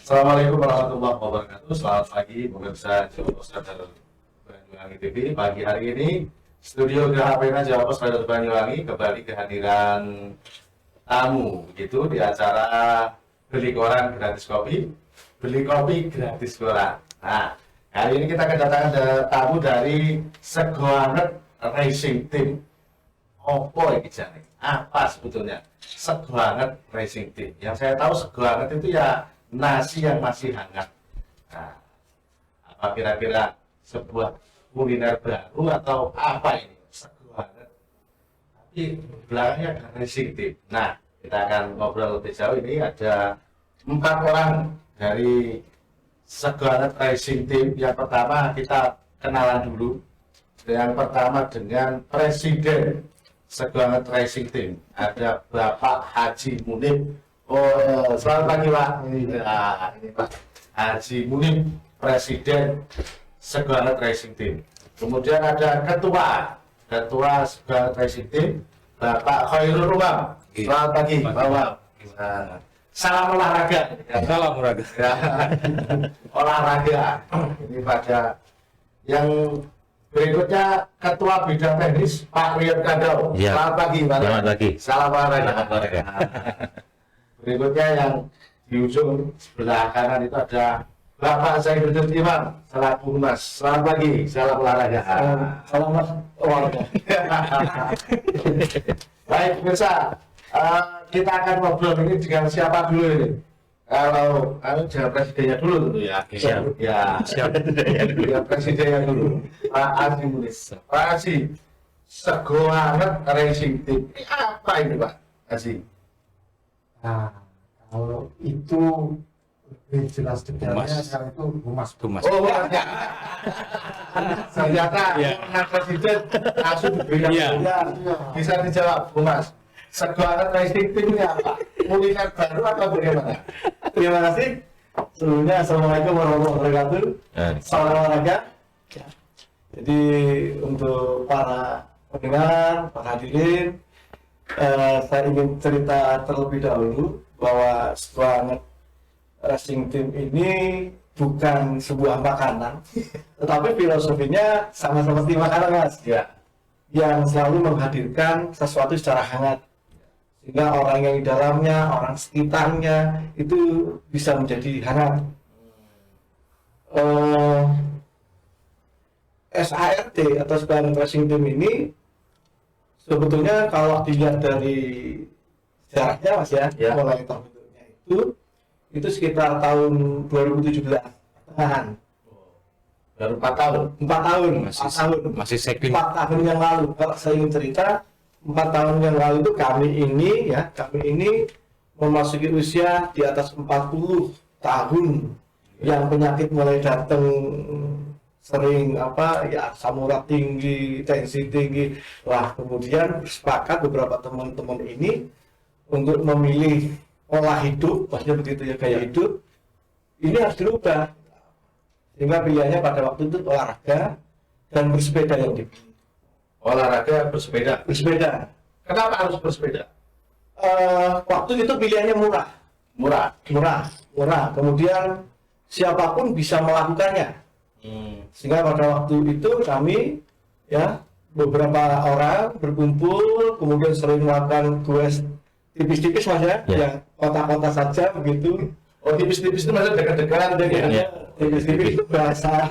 Assalamualaikum warahmatullahi wabarakatuh. Selamat pagi pemirsa Jawa Pos Radar Banyuwangi TV. Pagi hari ini studio Geraha Pena Jawa Pos Radar Banyuwangi kembali kehadiran tamu begitu di acara beli koran gratis kopi, beli kopi gratis koran. Nah, hari ini kita kedatangan tamu dari Segoanet Racing Team. Opo iki jane? Apa sebetulnya Segoanet Racing Team? Yang saya tahu Segoanet itu ya nasi yang masih hangat. Nah, apa kira-kira sebuah kuliner baru atau apa ini? Segoanet. Tapi belakangnya ada Racing Team. Nah, kita akan ngobrol lebih jauh. Ini ada 4 orang dari Segoanet Racing Team. Yang pertama kita kenalan dulu. Yang pertama dengan Presiden Segoanet Racing Team. Ada Bapak Haji Munib. Oh, selamat pagi Pak. Nah, ini Pak Haji Munib, Presiden Segoanet Racing Team. Kemudian ada Ketua Segoanet Racing Team, Bapak Khairul Umam. Selamat pagi, Pak Umam. Nah, salam olahraga. Salam olahraga. Ya, olahraga. Ini pada yang berikutnya Ketua Bidang Teknis Pak Rian Kandau. Ya. Selamat pagi Pak. Selamat pagi. Salam olahraga. Salam olahraga. Berikutnya yang di ujung sebelah kanan itu ada Bapak Zainuddin Imam selaku Humas. Selamat pagi, salam olahraga. Salam olahraga. Baik pemirsa, kita akan ngobrol ini dengan siapa dulu ini? Kalau jangan presidennya dulu tentu ya. Siap. Ya, ya presidennya dulu. Pak Haji Munib. Pak Haji, Segoanet Racing Team. Ini apa ini Pak Haji? Nah, kalau itu lebih jelas detailnya, Humas. sekarang itu humas. Humas. Oh, ya. Ternyata Ya. presiden langsung diberikan. Ya. Ya, bisa dijawab, Humas. Segoanet Racing Team ini apa? Kuliner baru atau bagaimana? Terima kasih. Sebelumnya, Assalamualaikum warahmatullahi wabarakatuh. Salam olahraga. Ya. Jadi untuk para pendengar, para hadirin, saya ingin cerita terlebih dahulu bahwa Segoanet Racing Team ini bukan sebuah makanan, tetapi filosofinya sama seperti makanan, Mas. Ya. Yang selalu menghadirkan sesuatu secara hangat, sehingga orang yang di dalamnya, orang sekitarnya itu bisa menjadi hangat. SART atau Segoanet Racing Team ini sebetulnya kalau dilihat dari sejarahnya Mas ya, Ya. mulai terbentuknya itu sekitar tahun 2017 pertengahan. Baru 4 tahun. 4 tahun, Masih 4 tahun. masih second. 4 tahun yang lalu. Kalau saya ingin cerita, 4 tahun yang lalu itu kami ini memasuki usia di atas 40 tahun, yang penyakit mulai datang sering asam urat tinggi, tensi tinggi. Lah kemudian sepakat beberapa teman-teman ini untuk memilih pola hidup, maksudnya begitu ya, gaya hidup ini harus dirubah, sehingga pilihannya pada waktu itu olahraga dan bersepeda yang dipilih. Olahraga bersepeda. Bersepeda. Kenapa harus bersepeda? Waktu itu pilihannya murah. Kemudian siapapun bisa melakukannya. Sehingga pada waktu itu kami ya beberapa orang berkumpul, kemudian sering melakukan quest tipis-tipis Mas ya, Ya. yang kota-kota saja begitu. Oh, tipis-tipis itu maksudnya dekat-dekatan jadi Ya. ya. Tipis-tipis itu bahasa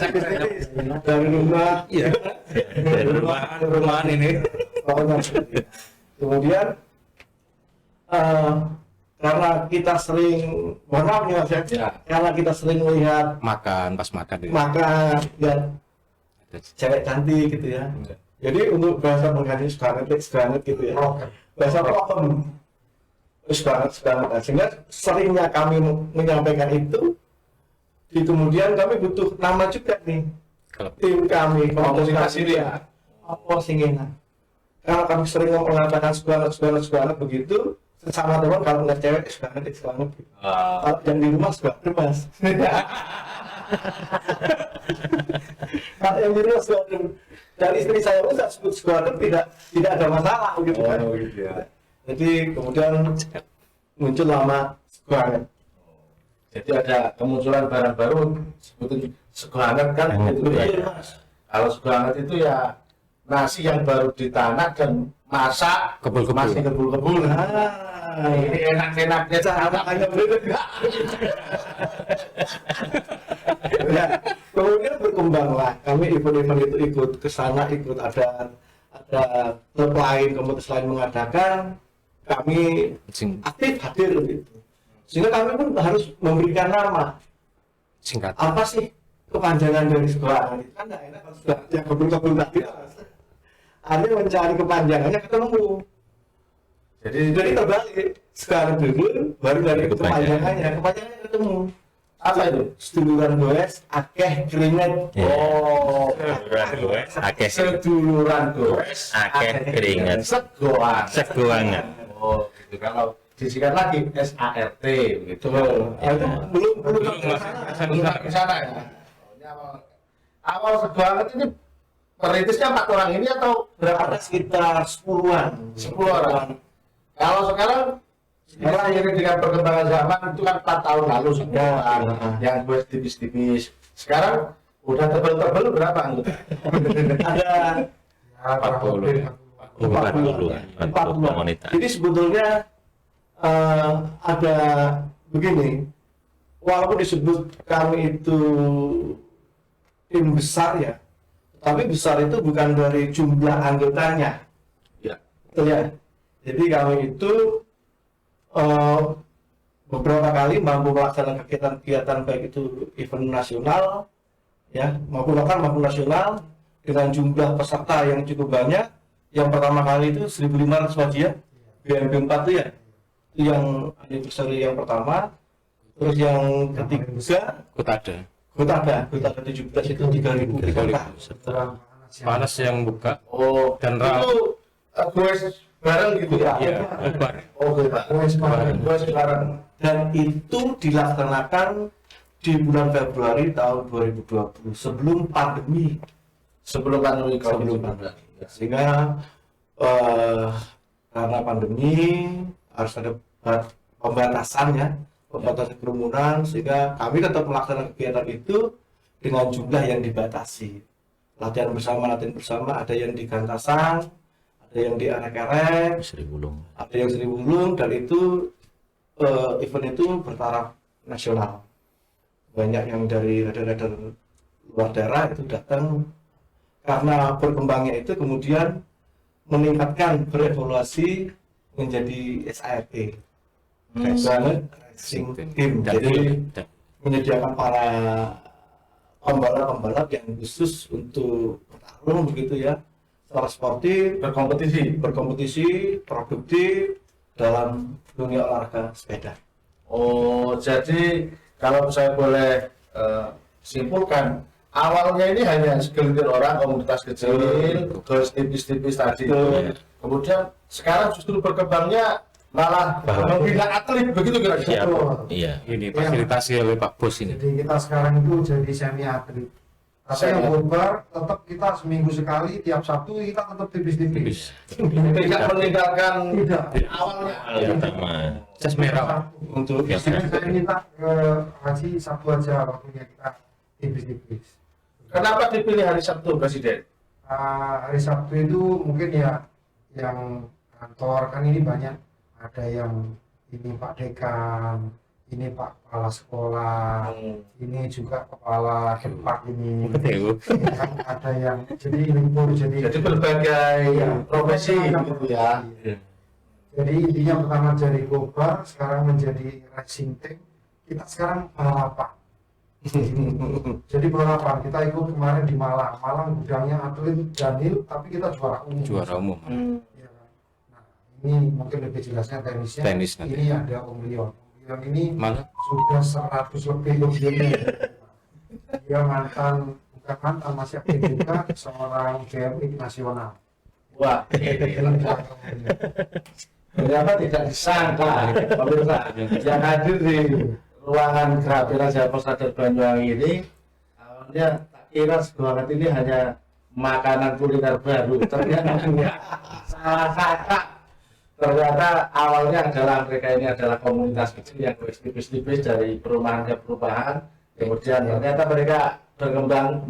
tipis-tipis dari rumah. Iya. Dari rumahan ini. Pokoknya. Kemudian karena kita sering, mohon maaf nih Mas ya, Ya. karena kita sering melihat Makan pas makan ini. maka ya cewek cantik gitu ya. Jadi untuk bahasa pengganti Segoanet gitu ya. Bahasa prokem. Segoanet. Nah, sehingga seringnya kami menyampaikan itu. Kemudian kami butuh nama juga nih. Kalau Tim kami Komunikasi dia. apa sih enak. Karena kami sering mengatakan Segoanet begitu, sesama teman kalau nggak cewek Segoanet gitu. Kalau yang di rumah Segoanet Mas. Kalau yang di rumah Segoanet. Dan istri saya pun saya sebut Segoanet tidak ada masalah gitu kan. Oh, gitu ya. Jadi kemudian muncul nama banget. Jadi ada kemunculan barang baru sebutin sego hangat kan gitu ya. Betul, Mas. Kalau sego hangat itu ya nasi yang baru ditanak dan masak Kebul-kebul. masih kebul-kebul. Nah, Ini enak-enaknya sama kayak bener. Ya, kemudian berkembanglah kami event-event itu ikut ke sana, ikut ada klub lain, komunitas lain mengadakan, kami Sing- aktif hadir gitu. Sehingga kami pun harus memberikan nama. singkat. Apa sih kepanjangan dari sekolah ini? Kan nggak enak kalau sudah yang kebun-kebun tadi. Artinya mencari kepanjangannya ketemu. Jadi terbalik. Sekarang dulu baru dari kepanjangannya ketemu. Apa itu? Seduluran goes, akeh keringet. Oh, Akeh seduluran goes, Akeh keringet. segoan. Sego hangat. Oh, gitu. Kalau disingkat lagi SART begitu. Betul. Ya, itu belum Belum ke sana ya. Ini awal sego hangat ini perintisnya 4 orang ini atau berapa? ada sekitar 10-an. 10 orang. Kalau sekarang ini dengan perkembangan zaman itu kan 4 tahun lalu semua yang buat tipis-tipis. Sekarang udah tebel-tebel berapa anggota? Ada 40. 40 komunitas. Jadi sebetulnya ada begini, walaupun disebut kami itu tim besar ya, tapi besar itu bukan dari jumlah anggotanya. Ya. Betul ya. Jadi kami itu beberapa kali mampu melaksanakan kegiatan-kegiatan baik itu event nasional, ya maupun lokal maupun nasional dengan jumlah peserta yang cukup banyak. Yang pertama kali itu 1.500 wajib, BMB 4 itu ya, itu yang anniversary yang pertama. Terus yang ketiga Kota ada. Kota 17 itu 3.000 peserta. Panas yang buka Oh, dan itu gue bareng gitu ya? Iya, lebar. Oh, gue bareng. Dan itu dilaksanakan di bulan Februari tahun 2020 sebelum pandemi. Sebelum pandemi Sebelum COVID-19. Sehingga karena pandemi harus ada pembatasan ya, pembatasan kerumunan, sehingga kami tetap melaksanakan kegiatan itu dengan jumlah yang dibatasi. Latihan bersama, ada yang di Gantasan, ada yang di Arek-Arek, ada yang Sri Wulung, dan itu event itu bertaraf nasional. Banyak yang dari daerah luar daerah itu datang. Karena berkembangnya itu kemudian meningkatkan, berevolusi menjadi SART, Racing Team. Jadi menyediakan para pembalap-pembalap yang khusus untuk bertarung begitu ya, secara sportif, berkompetisi, produktif dalam dunia olahraga sepeda. Oh, jadi kalau saya boleh simpulkan, awalnya ini hanya segelintir orang, komunitas kecil, terus tipis-tipis tadi. Kemudian sekarang justru berkembangnya malah membina atlet, begitu kira-kira. Iya. Ini fasilitasi oleh Pak Bos ini. Jadi kita sekarang itu jadi semi atlet. Tapi yang bubar tetap kita seminggu sekali, tiap Sabtu kita tetap tipis-tipis. Tidak meninggalkan Tidak. awalnya. Pertama. Cas merah. Untuk Ya, Jadi saya minta ke Haji Sabtu aja waktunya kita tipis-tipis. Kenapa dipilih hari Sabtu, Presiden? Hari Sabtu itu mungkin ya yang kantor kan ini banyak, ada yang ini Pak Dekan, ini Pak Kepala Sekolah, ini juga Kepala Depak ini, kan ada yang jadi libur Jadi berbagai profesi gitu ya. Jadi intinya pertama dari Gobar, sekarang menjadi racing team, kita sekarang balapan. Jadi balapan, kita ikut kemarin di Malang gudangnya atlet Daniel, tapi kita juara umum. Juara umum. Ya kan? Nah, ini mungkin lebih jelasnya tenisnya. Tenis nanti. Ini ada Om Leon. Om Leon ini Mana? sudah 100 lebih ilmunya. Dia bukan mantan, masih aktif juga seorang GMI nasional. Wah, ternyata tidak disangka pemirsa yang hadir di ruangan Geraha Jawa Sadar Banyuwangi ini, awalnya tak kira sebuah ini hanya makanan kuliner baru, ternyata salah kakak ternyata awalnya adalah mereka ini adalah komunitas kecil yang tipis-tipis dari perumahan ke perumahan. Kemudian ternyata mereka berkembang,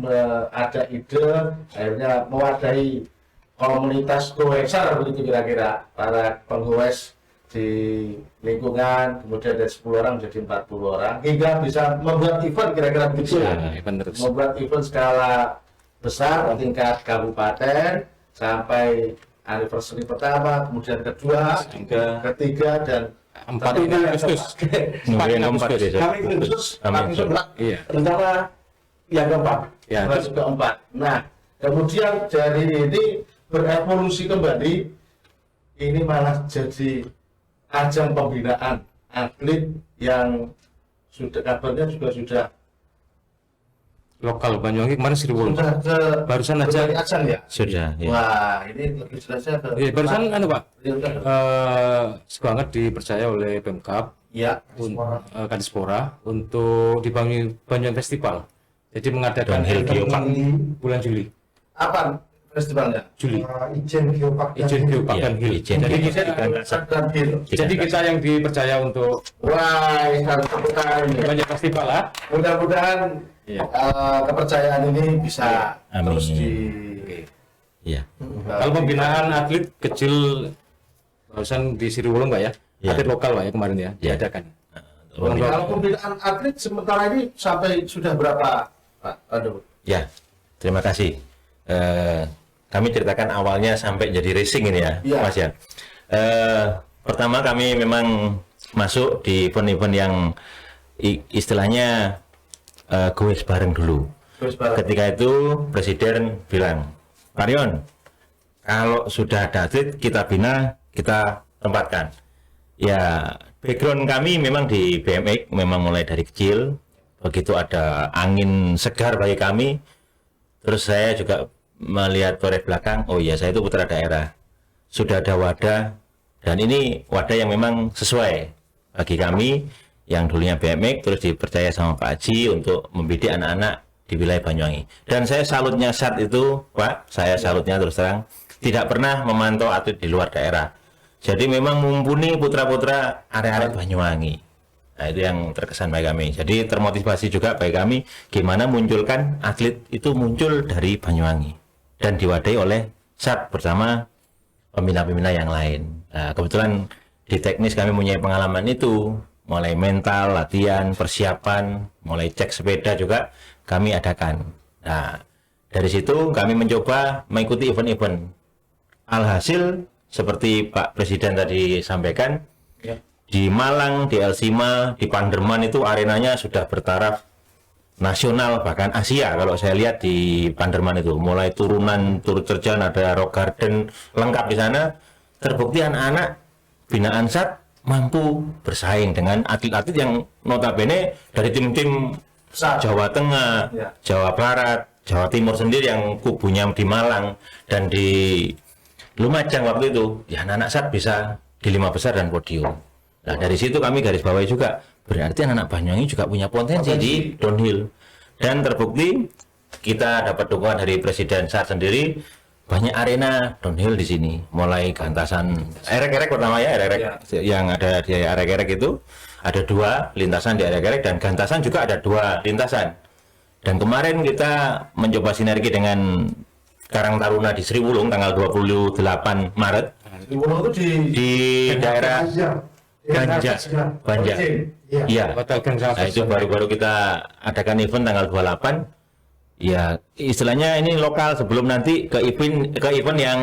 ada ide, akhirnya mewadahi komunitas goeser begitu kira-kira, para penggoes di lingkungan, kemudian dari 10 orang menjadi 40 orang, hingga bisa membuat event kira-kira begitu ya. Event terus. Membuat event skala besar tingkat kabupaten sampai anniversary pertama, kemudian kedua, ketiga, dan 4 Agustus. Yang keempat ya, Cak. kami khusus Amin. Iya. rencana yang keempat. Ya, Masuk keempat. Nah, kemudian dari ini berevolusi kembali, ini malah jadi ajang pembinaan atlet yang sudah kabarnya juga sudah lokal Banyuwangi kemarin Sriwulung. ke Barusan aja. berbagai ajang ya. Sudah, ya. Wah, ini lebih jelasnya ke Iya, barusan Pak. Ya, udah. Sebanget dipercaya oleh Pemkab Ya, Kadispora untuk dibangun Banyuwangi Festival. Jadi mengadakan Downhill Geopark. bulan Juli. apa festivalnya? Juli. Ijen Geopark dan Ijen Geopark Iya, dan Hill. Ijen Jadi kita, Dan Hill. jadi kita yang dipercaya untuk Wah, harus tepukan. banyak festival lah. Mudah-mudahan Iya. kepercayaan ini bisa Amin. terus di Iya. Kalau pembinaan atlet kecil barusan di Sriwulung Pak ya. Iya. Atlet lokal Pak ya kemarin ya Iya. diadakan. Kalau pembinaan atlet sementara ini sampai sudah berapa, Pak? Aduh. Ya, terima kasih. Kami ceritakan awalnya sampai jadi racing ini ya, Iya. Mas ya. Pertama kami memang masuk di event-event yang istilahnya goes bareng dulu. Terus Pak. Ketika itu Presiden bilang, Marion, kalau sudah ada atlet kita bina, kita tempatkan. Ya, background kami memang di BMX, memang mulai dari kecil. Begitu ada angin segar bagi kami, terus saya juga melihat toreh belakang, oh iya saya itu putra daerah. Sudah ada wadah, dan ini wadah yang memang sesuai bagi kami yang dulunya BMX, terus dipercaya sama Pak Haji untuk membidik anak-anak di wilayah Banyuwangi. Dan saya salutnya saat itu, Pak, saya salutnya terus terang, tidak pernah memantau atlet di luar daerah. Jadi memang mumpuni putra-putra area-area Banyuwangi. Nah, itu yang terkesan bagi kami. Jadi termotivasi juga bagi kami gimana munculkan atlet itu muncul dari Banyuwangi dan diwadahi oleh SAT bersama pembina-pembina yang lain. Nah, kebetulan di teknis kami punya pengalaman itu, mulai mental, latihan, persiapan, mulai cek sepeda juga kami adakan. Nah, dari situ kami mencoba mengikuti event-event. Alhasil seperti Pak Presiden tadi sampaikan, Ya. di Malang, di Elsima, di Panderman itu arenanya sudah bertaraf nasional bahkan Asia. Kalau saya lihat di Panderman itu mulai turunan turut terjun, ada rock garden lengkap di sana. Terbukti anak-anak binaan SAT mampu bersaing dengan atlet-atlet yang notabene dari tim-tim Besar. Jawa Tengah, Ya. Jawa Barat, Jawa Timur sendiri yang kubunya di Malang dan di Lumajang waktu itu, ya anak-anak SAT bisa di 5 besar dan podium. Nah, dari situ kami garis bawahi juga, berarti anak-anak Banyuwangi juga punya potensi di downhill. Dan terbukti kita dapat dukungan dari Presiden SAT sendiri, banyak arena downhill di sini. Mulai gantasan erek-erek pertama ya, erek-erek yang ada di erek-erek itu ada 2 lintasan di erek-erek dan gantasan juga ada 2 lintasan. Dan kemarin kita mencoba sinergi dengan Karang Taruna di Sriwulung tanggal 28 Maret Di Wulung itu di daerah Ganja. Banja. Iya. Iya. Hotel Gang Nah, itu baru-baru kita adakan event tanggal 28. Ya, istilahnya ini lokal sebelum nanti ke event yang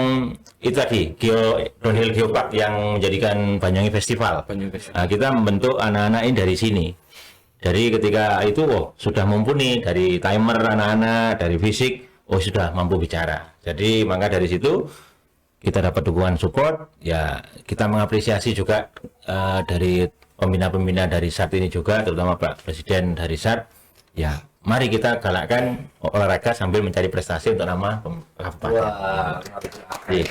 itu tadi, Downhill Geopark yang menjadikan Banyuwangi Festival. Nah, kita membentuk anak-anak ini dari sini. Dari ketika itu, sudah mumpuni dari timer anak-anak, dari fisik, sudah mampu bicara. Jadi maka dari situ kita dapat dukungan support. Ya, kita mengapresiasi juga dari pembina-pembina dari SAT ini juga, terutama Pak Presiden dari SAT. Ya, mari kita galakkan olahraga sambil mencari prestasi untuk nama kabupaten. Wah, Iya.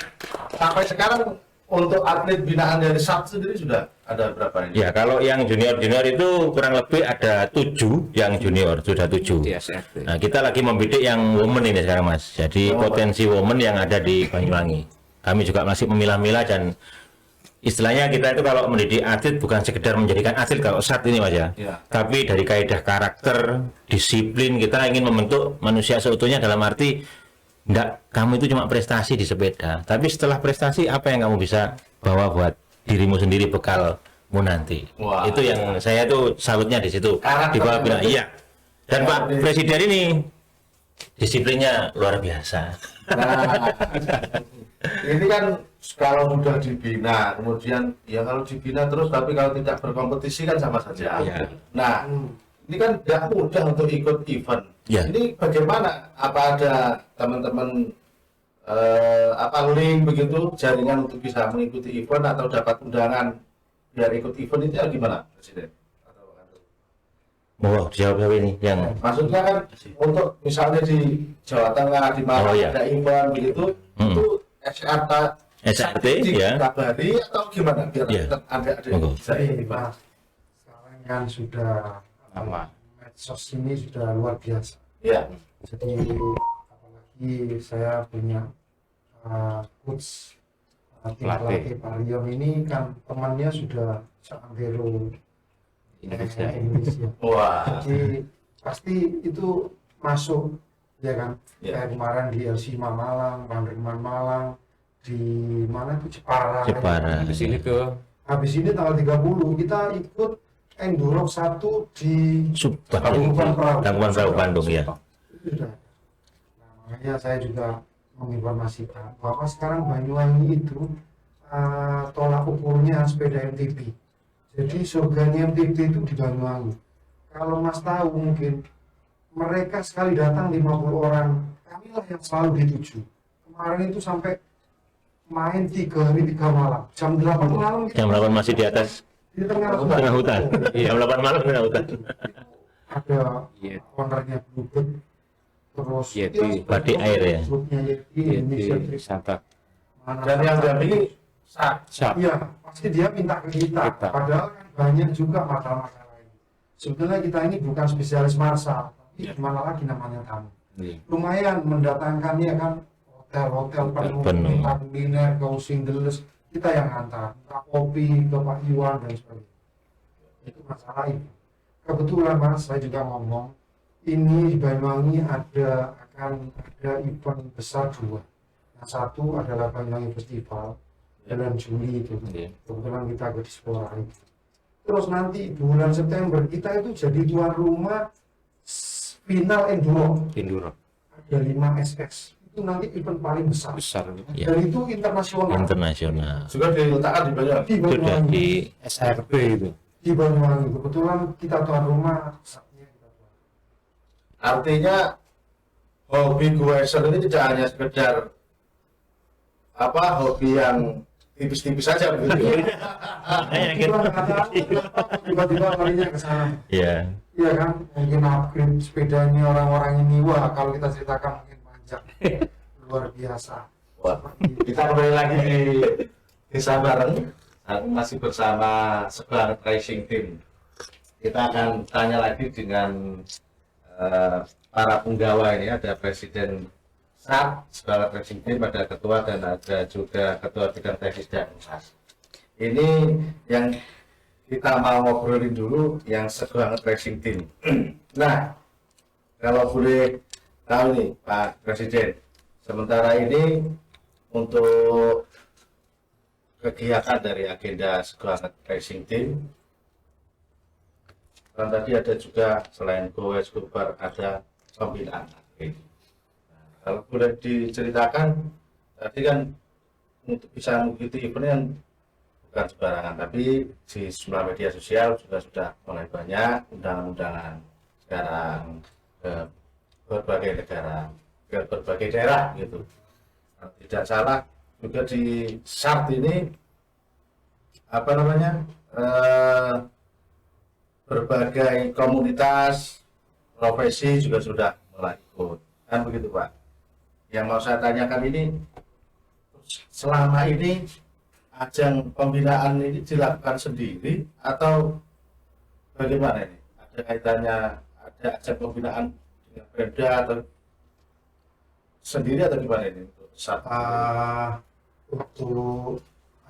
sampai sekarang untuk atlet binaan dari SAT sendiri sudah ada berapa ini? Ya, kalau yang junior-junior itu kurang lebih ada 7 yang junior, sudah 7. TSF. Nah, kita lagi membidik yang women ini sekarang, Mas. Jadi potensi women yang ada di Banyuwangi. Kami juga masih memilah-milah dan istilahnya kita itu kalau mendidik atlet bukan sekedar menjadikan atlet kalau saat ini Mas ya. Ya. Tapi dari kaidah karakter, disiplin, kita ingin membentuk manusia seutuhnya dalam arti enggak kamu itu cuma prestasi di sepeda, tapi setelah prestasi apa yang kamu bisa bawa buat dirimu sendiri bekalmu nanti. Wah. Itu yang saya tuh salutnya di situ. Karakter Di bawah bina, itu- iya. Dan Pak Presiden ini disiplinnya luar biasa. Nah, ini kan kalau sudah dibina, kemudian ya kalau dibina terus, tapi kalau tidak berkompetisi kan sama saja. Iya. Nah, ini kan tidak mudah untuk ikut event. Iya. Ini bagaimana? Apa ada teman-teman apa link begitu jaringan untuk bisa mengikuti event atau dapat undangan biar ikut event itu ya gimana, Presiden? Wow, dijawab ini yang Maksudnya kan untuk misalnya di Jawa Tengah di mana Oh, iya. ada event begitu, itu SRT, ya. dikabari atau gimana biar Iya. adik-adik Monggo. bisa Jadi ikut? Mas, sekarang kan sudah Lama. medsos ini sudah luar biasa. Iya. Jadi apalagi saya punya coach tim Pelatih. pelatih Pak Rion ini kan temannya sudah seantero Indonesia. Indonesia. Wah. Jadi pasti itu masuk ya kan. Ya. Kayak kemarin di LC Malang, Panderman Malang, di mana itu Jepara. Jepara. Di sini ke Habis ini tanggal 30 kita ikut Enduro 1 di Tangkuban Perahu Bandung ya. sudah. Nah, makanya saya juga menginformasikan bahwa sekarang Banyuwangi itu tolak ukurnya sepeda MTB. Jadi surganya MTB itu di Banyuwangi. Kalau Mas tahu mungkin mereka sekali datang 50 orang, kamilah yang selalu dituju. Kemarin itu sampai main 3 hari 3 malam. Jam 8 malam kita Jam 8 masih di atas di tengah tengah hutan. Jam 8 malam tengah hutan. Ada Iya. ownernya Bluebird, terus Yeti. Batik air ya? grupnya Yeti, Indonesia di Trip. Santa. Mana Dan yang saja. dampingi Sap. Iya, pasti dia minta ke kita. Kita. Padahal kan banyak juga masalah-masalah ini. Sebetulnya kita ini bukan spesialis marsal, tapi gimana lagi namanya tamu. Iya. Lumayan mendatangkannya kan hotel-hotel penuh, Penuh. minta kuliner ke Singdeles, kita yang antar, minta kopi ke Pak Iwan dan sebagainya. Itu masalah itu. Kebetulan Mas, saya juga ngomong, ini di Banyuwangi akan ada event besar 2. Yang satu adalah Banyuwangi Festival bulan Juli itu. Iya. Kebetulan kita ke Dispora itu. Terus nanti bulan September kita itu jadi tuan rumah final enduro. Induro Ada 5 SX. Itu nanti event paling besar. besar Ya. Dan itu internasional. Internasional. juga diletakkan di Banyuwangi. Di Sudah Banyuwangi. di SRP itu. Di Banyuwangi. Kebetulan kita tuan rumah. Saatnya kita tuan. Artinya hobi goeser ini tidak hanya sekedar apa hobi yang tipis-tipis saja begitu. Kita nggak tahu kenapa tiba-tiba larinya ke sana. ya. Iya kan, mungkin upgrade sepedanya orang-orang ini. Wah, kalau kita ceritakan mungkin panjang. Luar biasa. Wah, kita kembali lagi di Desa Bareng, masih bersama Sebanget Racing Team. Kita akan tanya lagi dengan para penggawa ini, ada Presiden SAT Sebanget Racing Team, ada Ketua dan ada juga Ketua Bidang Teknis dan Unsas. Ini yang kita mau ngobrolin dulu yang Sebanget Racing Team. Nah, kalau boleh tahu nih Pak Presiden, sementara ini untuk kegiatan dari agenda Sebanget Racing Team, kan tadi ada juga selain Goes Grouper ada pembinaan. Nah, kalau boleh diceritakan, tadi kan untuk bisa mengikuti event yang bukan sembarangan, tapi di sejumlah media sosial juga sudah mulai banyak undangan-undangan sekarang ke berbagai negara, ke berbagai daerah gitu. Kalau tidak salah juga di SART ini apa namanya berbagai komunitas profesi juga sudah mulai ikut, kan begitu Pak. Yang mau saya tanyakan ini, selama ini ajang pembinaan ini dilakukan sendiri atau bagaimana ini? Ada kaitannya, ada ajang pembinaan dengan Pemda atau sendiri atau gimana ini? Untuk SART? Waktu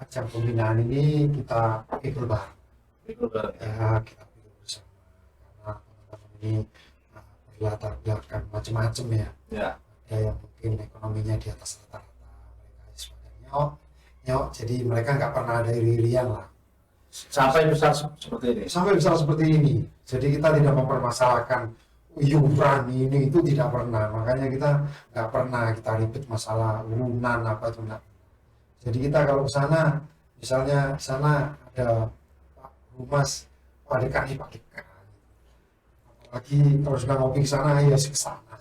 ajang pembinaan ini kita pikir bareng. Ikut bareng. Ya, kita pikir bersama karena teman-teman ini berlatar belakang macam-macam ya. Ya. Ada yang mungkin ekonominya di atas rata-rata, mereka semuanya nyok, jadi mereka nggak pernah ada iri-irian lah. Sampai besar seperti ini. Sampai besar seperti ini, jadi kita tidak mempermasalahkan iuran ini itu tidak pernah, makanya kita nggak pernah kita ribet masalah urunan apa itu enggak. Jadi kita kalau ke sana, misalnya di sana ada Pak Humas, Pak DKI, Pak DKI. Apalagi kalau sudah ngopi ke sana, ya ke sana.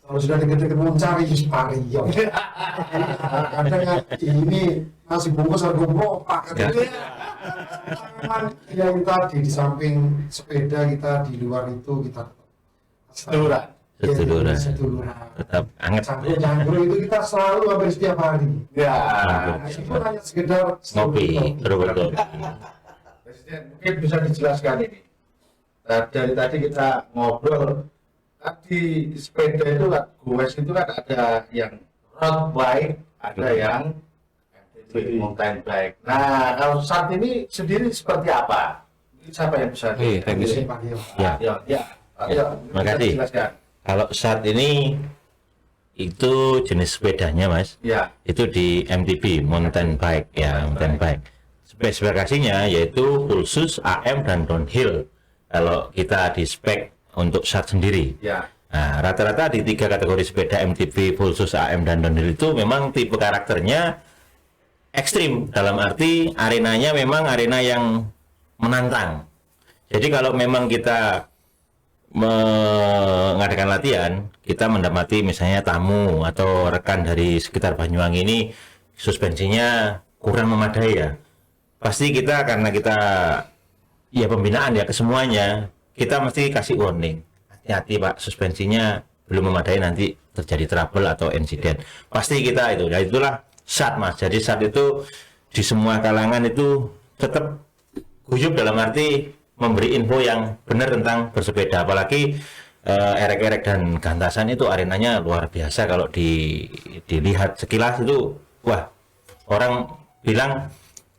Kalau sudah deket-deket mencari, ya mari ya. Kadang ini nasi bungkus harga berapa? Ya kita di samping sepeda kita di luar itu kita Seduluran. Seduluran. seduluran. Tetap anget. Campur itu kita selalu hampir setiap hari. Ya. Itu hanya sekedar Ngopi, betul. Presiden, mungkin bisa dijelaskan ini. Dari tadi kita ngobrol, kan di sepeda itu kan, goes itu kan ada yang road bike, ada yang MTB, mountain bike. Nah, kalau saat ini sendiri seperti apa? Ini siapa yang bisa? teknisi. Ya. Ayo, Makasih. Jelaskan. Kalau saat ini itu jenis sepedanya Mas, Ya, itu di MTB, mountain bike ya, mountain bike. Spesifikasinya yaitu full shoes, AM dan downhill. Kalau kita di spek untuk SAT sendiri. ya, Nah, rata-rata di 3 kategori sepeda MTB, full shoes, AM dan downhill itu memang tipe karakternya ekstrim, dalam arti arenanya memang arena yang menantang. Jadi kalau memang kita mengadakan latihan, kita mendapati misalnya tamu atau rekan dari sekitar Banyuwangi ini suspensinya kurang memadai ya, pasti kita, karena kita ya pembinaan ya ke semuanya, kita mesti kasih warning, hati-hati Pak, suspensinya belum memadai, nanti terjadi trouble atau insiden. Pasti kita itu, ya itulah SAT Mas. Jadi SAT itu di semua kalangan itu tetap guyup, dalam arti memberi info yang benar tentang bersepeda. Apalagi erek-erek dan gantasan itu arenanya luar biasa. Kalau dilihat sekilas itu, wah, orang bilang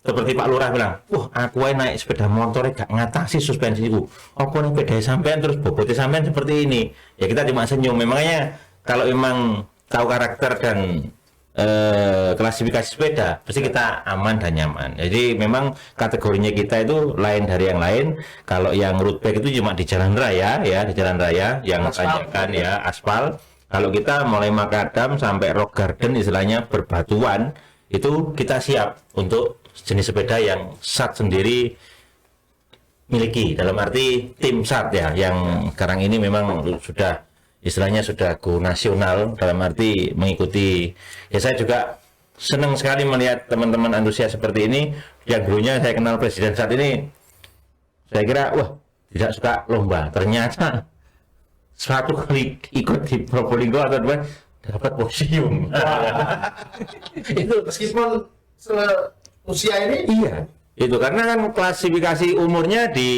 seperti Pak Lurah bilang, wah aku naik sepeda motor gak ngatasi suspensiku, aku nih sepeda sampean terus bobotnya sampean seperti ini. Ya kita cuma senyum. Memangnya kalau memang tahu karakter dan klasifikasi sepeda, pasti kita aman dan nyaman. Jadi memang kategorinya kita itu lain dari yang lain. Kalau yang road bike itu cuma di jalan raya ya, di jalan raya yang tanjakan ya, aspal. Kalau kita mulai Makadam sampai Rock Garden, istilahnya berbatuan, itu kita siap untuk jenis sepeda yang SAT sendiri miliki, dalam arti tim SAT ya, yang sekarang ini memang sudah istilahnya sudah go nasional, dalam arti mengikuti. Ya saya juga senang sekali melihat teman-teman antusias seperti ini, yang dulunya saya kenal presiden saat ini, saya kira wah tidak suka lomba, ternyata suatu kali ikut di Probolinggo atau dua dapat podium. itu meskipun usia ini. Iya, itu karena kan klasifikasi umurnya di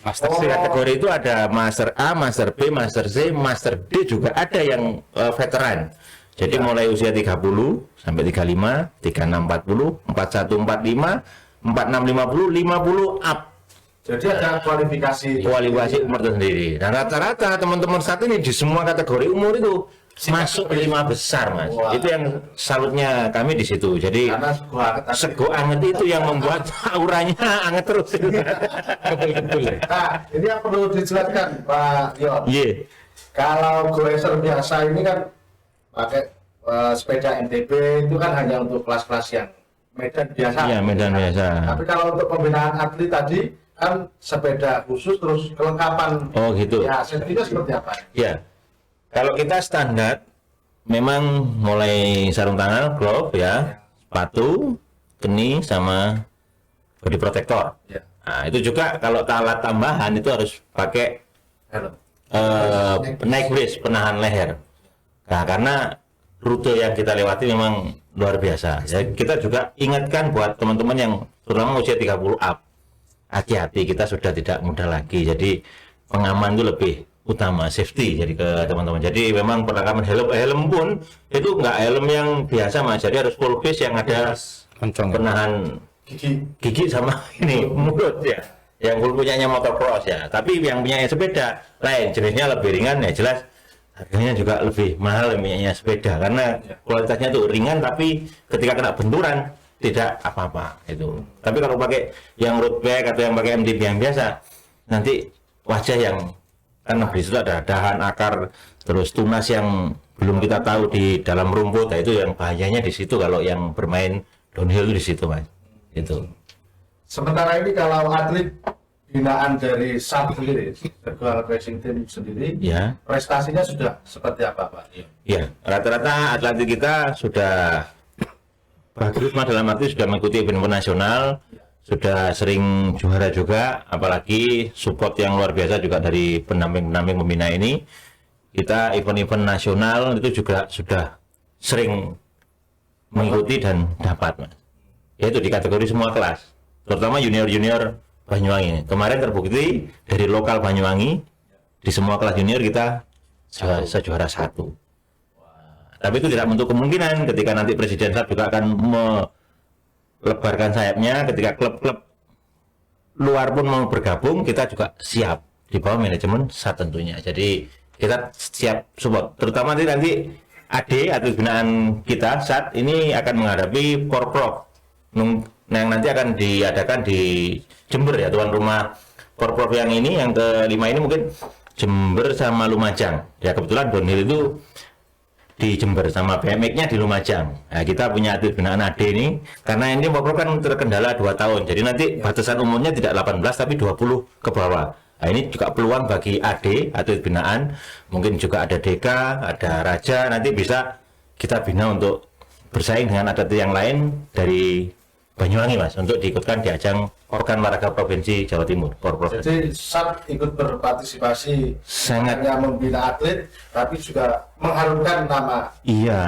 kategori itu ada Master A, Master B, Master C, Master D, juga ada yang veteran. Jadi mulai usia 30 sampai 35, 36 40, 41 45, 46 50, 50 up. Jadi ada kualifikasi Umur itu sendiri. Dan rata-rata teman-teman saat ini di semua kategori umur itu masuk 5 besar, Mas. Wah. Itu yang salutnya kami di situ. Jadi karena sego anget itu yang membuat auranya anget terus. Betul-betul. Nah, ini yang perlu dijelaskan Pak Yon. Iya. Kalau goeser biasa ini kan pakai sepeda MTB itu kan hanya untuk kelas-kelas yang medan biasa. Iya, medan biasa. Tapi kalau untuk pembinaan atlet tadi kan sepeda khusus, terus kelengkapan. Oh, gitu. Ya, safety-nya seperti apa? Ya. Kalau kita standar memang mulai sarung tangan, glove ya, sepatu, keni sama body protector. Ya. Nah, itu juga kalau alat tambahan itu harus pakai Helm. neck brace, penahan leher. Nah, karena rute yang kita lewati memang luar biasa. Ya, kita juga ingatkan buat teman-teman yang terutama usia 30 up. Hati-hati, kita sudah tidak muda lagi. Jadi pengaman itu lebih utama, safety jadi ke teman-teman. Jadi memang perlengkapan helm pun itu enggak helm yang biasa Mas. Jadi harus full face yang ada Kencang. penahan gigi sama ini mulut ya. Yang punyanya motocross ya, tapi yang punya sepeda lain, jenisnya lebih ringan ya, jelas harganya juga lebih mahal yang punyanya sepeda karena kualitasnya tuh ringan tapi ketika kena benturan tidak apa-apa itu. Tapi kalau pakai yang road bike atau yang pakai MTB yang biasa, nanti wajah yang karena di situ ada dahan, akar, terus tunas yang belum kita tahu di dalam rumput, nah itu yang bahayanya di situ kalau yang bermain downhill itu di situ mas. Itu. Sementara ini kalau atlet binaan dari SAT sendiri, Virtual Racing Team sendiri, Ya. prestasinya sudah seperti apa Pak? Ya, rata-rata atlet kita sudah bagus mas, dalam arti sudah mengikuti event nasional, sudah sering juara juga, apalagi support yang luar biasa juga dari pendamping-pendamping pembina ini. Kita event-event nasional itu juga sudah sering mengikuti dan dapat mas. Yaitu di kategori semua kelas, terutama junior-junior Banyuwangi. Kemarin terbukti dari lokal Banyuwangi di semua kelas junior kita juara 1. Tapi itu tidak menutup kemungkinan ketika nanti Presiden SAT juga akan melebarkan sayapnya, ketika klub-klub luar pun mau bergabung, kita juga siap di bawah manajemen SAT tentunya. Jadi kita siap support, terutama nanti AD atau binaan kita SAT ini akan menghadapi Porprov yang nanti akan diadakan di Jember ya, tuan rumah Porprov yang ini, yang kelima ini mungkin Jember sama Lumajang ya. Kebetulan downhill itu di Jember sama BMX-nya di Lumajang. Nah, kita punya atlet binaan AD ini karena ini Porprov kan terkendala 2 tahun, jadi nanti batasan umurnya tidak 18 tapi 20 ke bawah. Nah, ini juga peluang bagi AD atlet binaan, mungkin juga ada DK, ada Raja, nanti bisa kita bina untuk bersaing dengan atlet yang lain dari Banyuwangi mas, untuk diikutkan di ajang Organ Olahraga Provinsi Jawa Timur. Jadi SAT ikut berpartisipasi, Sangat. hanya membina atlet, tapi juga mengharumkan nama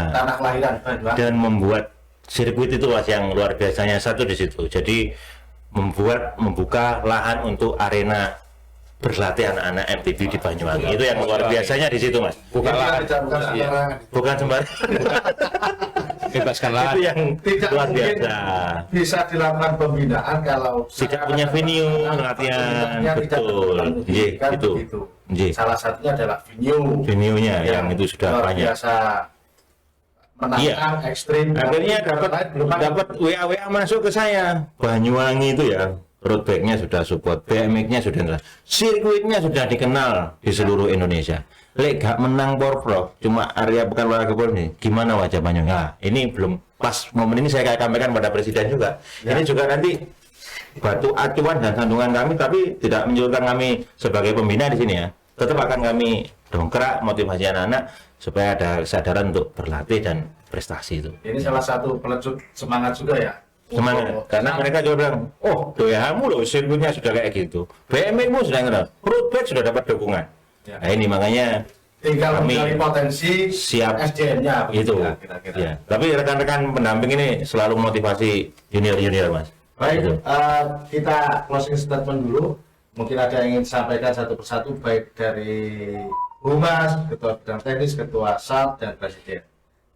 tanah kelahiran Banyuwangi. Dan membuat sirkuit itu mas yang luar biasanya satu di situ. Jadi membuka lahan untuk arena berlatih anak-anak MTB di Banyuwangi. Itu yang luar biasanya di situ mas. Bukan lahan, Bukan sembarangan. Bebaskan lahan. Itu yang tidak luar mungkin biasa. bisa dilakukan pembinaan kalau Tidak punya venue latihan, betul. Iya, Kan itu. begitu. Iya. Salah satunya adalah venue-nya yang itu sudah luar banyak. biasa menantang, Iya. ekstrim. Akhirnya belum ada. dapat WA masuk ke saya. Banyuwangi itu ya, road bike-nya sudah support, BMX-nya sudah, sirkuitnya sudah dikenal di seluruh Indonesia. Lek gak menang Porprov, cuma area bukan olahraga ini, gimana wajah Banyuwangi? Nah, ini belum pas momen ini saya sampaikan pada Presiden juga. Ya. Ini juga nanti batu acuan dan sandungan kami, tapi tidak menyurutkan kami sebagai pembina di sini ya. Tetap akan kami dongkrak motivasi anak-anak supaya ada kesadaran untuk berlatih dan prestasi itu. Ini salah satu pelecut semangat juga ya. Semangat, karena mereka juga bilang, oh doyamu loh sirkuitnya sudah kayak gitu, BMX-mu sudah kenal, road bike sudah dapat dukungan. Ya. Nah ini makanya Tinggal kami mencari potensi siap SDM-nya itu. kira-kira. Ya. Tapi rekan-rekan pendamping ini selalu motivasi junior-junior mas. Baik, Gitu. kita closing statement dulu. Mungkin ada yang ingin disampaikan satu persatu, baik dari Humas, Ketua Bidang Teknis, Ketua SAT, dan Presiden.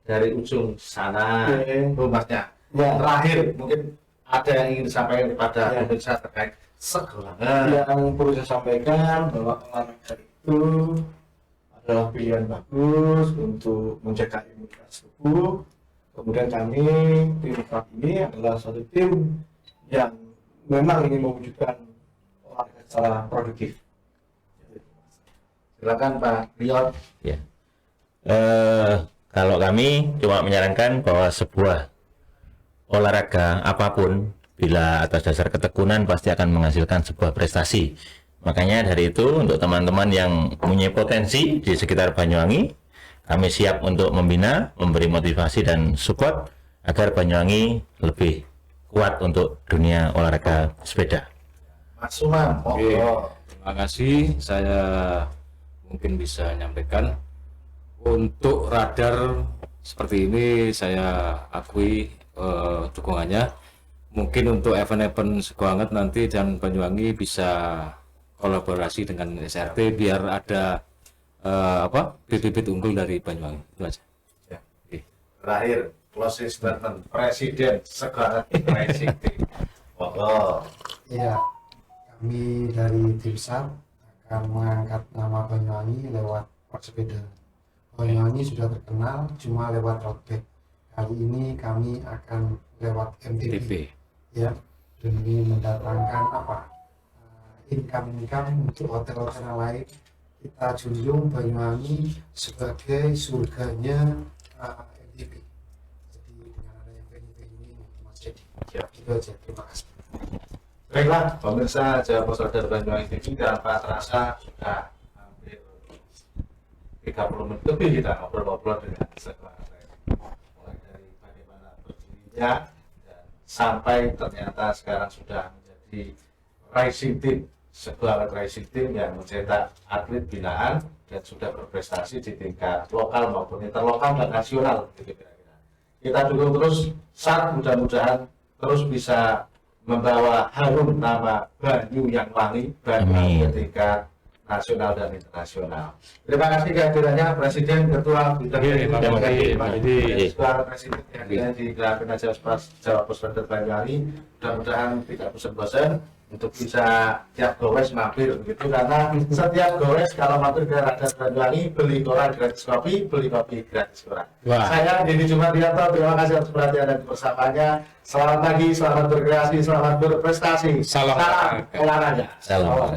Dari ujung sana, Oke. Humasnya. Ya. Terakhir, mungkin ada yang ingin disampaikan kepada Ya. pemirsa terkait sekolah. Yang perlu saya sampaikan bahwa olahraga itu adalah pilihan bagus untuk menjaga imunitas tubuh. Kemudian kami tim SAT ini adalah satu tim yang memang ingin mewujudkan olahraga secara produktif. Silakan Pak Rion. Ya. Kalau kami cuma menyarankan bahwa sebuah olahraga apapun bila atas dasar ketekunan pasti akan menghasilkan sebuah prestasi. Makanya dari itu untuk teman-teman yang punya potensi di sekitar Banyuwangi, kami siap untuk membina, memberi motivasi dan support agar Banyuwangi lebih kuat untuk dunia olahraga sepeda. Mas Suman. Oke, terima kasih. Saya mungkin bisa menyampaikan untuk radar seperti ini saya akui dukungannya. Mungkin untuk event-event Sekoanget nanti dan Banyuwangi bisa kolaborasi dengan SRT biar ada bibit-bibit unggul dari Banyuwangi. Itu aja. Ya. Oke. Terakhir, closing statement Presiden Sekolah Racing Team. Oh, Ya, kami dari tim SAR akan mengangkat nama Banyuwangi lewat pesepeda. Banyuwangi sudah terkenal cuma lewat road bike. Kali ini kami akan lewat MTB, TP. ya, demi mendatangkan income untuk hotel-hotel yang lain. Kita junjung Banyuwangi sebagai surganya MTB. Jadi dengan adanya venue-venue ini, Mas Jadi, itu aja. Terima kasih. baiklah pemirsa Jawa Pos Radar Banyuwangi TV, tanpa terasa sudah hampir 30 menit lebih kita ngobrol-ngobrol dengan sebuah mulai dari bagaimana berdirinya dan sampai ternyata sekarang sudah menjadi racing team, sebuah racing team yang mencetak atlet binaan dan sudah berprestasi di tingkat lokal maupun interlokal dan nasional gitu kira-kira. Kita dukung terus SAR, mudah-mudahan terus bisa membawa harum nama Banyu yang wangi, Banyuwangi Amin. tingkat nasional dan internasional. Terima kasih kehadirannya Presiden, Ketua Bidang Terima kasih, Pak Yudi. Ketua Presiden yang di Gerakan Jawa Pos Radar Banyuwangi. Mudah-mudahan tidak bosan-bosan untuk bisa tiap gowes mampir begitu, karena setiap gowes kalau mampir ke Radar Banyuwangi beli koran gratis kopi, beli kopi gratis koran. Wah. Saya Didi Jumantianto, terima kasih atas perhatian dan kebersamaannya. Selamat pagi, selamat berkreasi, selamat berprestasi. Salam olahraga. Salam.